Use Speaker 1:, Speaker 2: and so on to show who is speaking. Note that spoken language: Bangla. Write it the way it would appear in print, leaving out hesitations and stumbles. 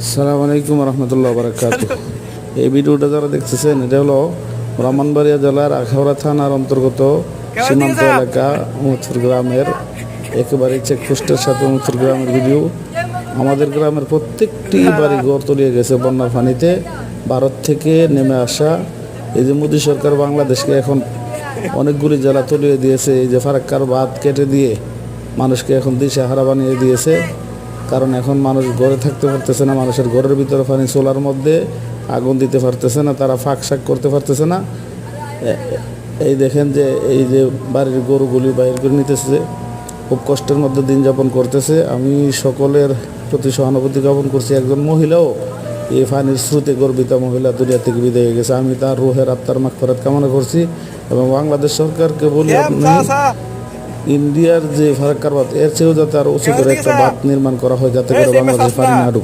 Speaker 1: আসসালামু আলাইকুম রহমতুল্লাহ বারাকাতুহ। এই ভিডিওটা যারা দেখতেছেন এটা হলো ব্রাহ্মণবাড়িয়া জেলার আখাউড়া থানার অন্তর্গত সীমান্ত এলাকা উমরপুর গ্রামের একেবারে চেকপোস্টের সাথে উমরপুর গ্রামের ভিডিও। আমাদের গ্রামের প্রত্যেকটি বাড়ি ঘর তলিয়ে গেছে বন্যার পানিতে। ভারত থেকে নেমে আসা এই যে মোদী সরকার বাংলাদেশকে এখন অনেকগুলি জেলা তলিয়ে দিয়েছে। এই যে ফারাক্কার বাঁধ কেটে দিয়ে মানুষকে এখন দিশেহারা বানিয়ে দিয়েছে। কারণ এখন মানুষ ঘরে থাকতে পারতেছে না, মানুষের ঘরের ভিতরে পানি চুলার মধ্যে আগুন দিতে পারতেছে না, তারা ফাঁক শাক করতে পারতেছে না। এই দেখেন যে এই যে বাড়ির গরুগুলি বাইর করে নিতেছে, খুব কষ্টের মধ্যে দিন যাপন করতেছে। আমি সকলের প্রতি সহানুভূতি জ্ঞাপন করছি। একজন মহিলাও এই পানির স্রোতে গর্বিতা মহিলা দুনিয়া থেকে বিদায় হয়ে গেছে। আমি তার রুহের আত্মার মাগফিরাত কামনা করছি এবং বাংলাদেশ সরকারকে বলি, আপনি ইন্ডিয়ার যে ফারাক্কার বাঁধ এর চেয়েও যাতে আরও উঁচু করে একটা বাঁধ নির্মাণ করা হয়, যাতে করে বাংলাদেশ পানি না ঢুকে।